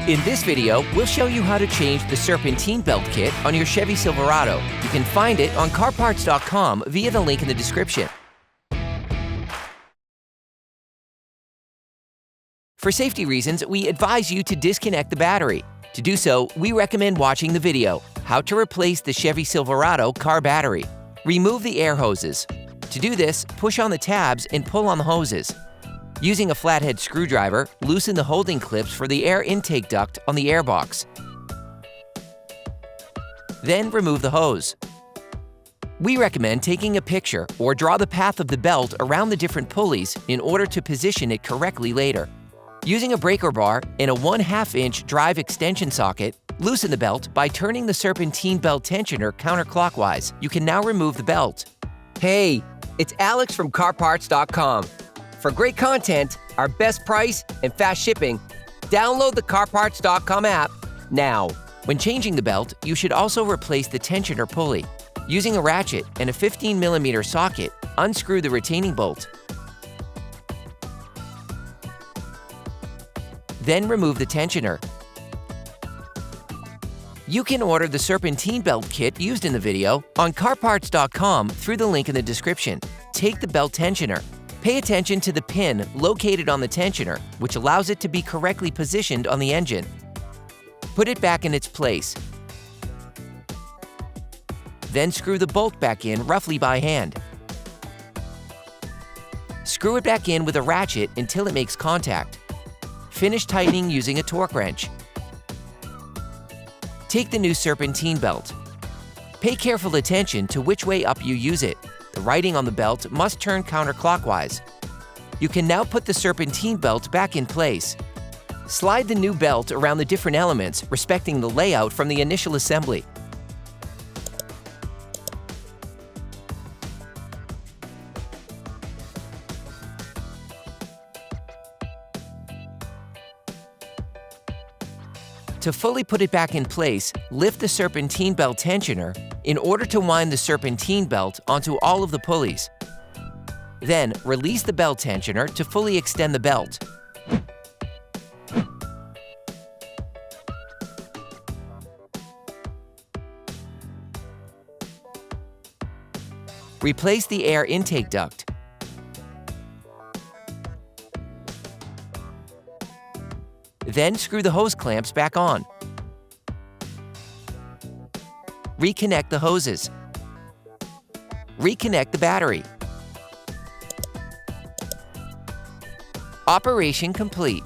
In this video, we'll show you how to change the Serpentine belt kit on your Chevy Silverado. You can find it on CarParts.com via the link in the description. For safety reasons, we advise you to disconnect the battery. To do so, we recommend watching the video, How to Replace the Chevy Silverado Car Battery. Remove the air hoses. To do this, push on the tabs and pull on the hoses. Using a flathead screwdriver, loosen the holding clips for the air intake duct on the airbox. Then remove the hose. We recommend taking a picture or draw the path of the belt around the different pulleys in order to position it correctly later. Using a breaker bar and a 1/2-inch drive extension socket, loosen the belt by turning the Serpentine belt tensioner counterclockwise. You can now remove the belt. Hey, it's Alex from CarParts.com. For great content, our best price, and fast shipping, download the CarParts.com app now. When changing the belt, you should also replace the tensioner pulley. Using a ratchet and a 15mm socket, unscrew the retaining bolt. Then remove the tensioner. You can order the Serpentine belt kit used in the video on CarParts.com through the link in the description. Take the belt tensioner. Pay attention to the pin located on the tensioner, which allows it to be correctly positioned on the engine. Put it back in its place. Then screw the bolt back in roughly by hand. Screw it back in with a ratchet until it makes contact. Finish tightening using a torque wrench. Take the new Serpentine belt. Pay careful attention to which way up you use it. The writing on the belt must turn counterclockwise. You can now put the Serpentine belt back in place. Slide the new belt around the different elements, respecting the layout from the initial assembly. To fully put it back in place, lift the Serpentine belt tensioner in order to wind the Serpentine belt onto all of the pulleys. Then, release the belt tensioner to fully extend the belt. Replace the air intake duct. Then screw the hose clamps back on. Reconnect the hoses. Reconnect the battery. Operation complete.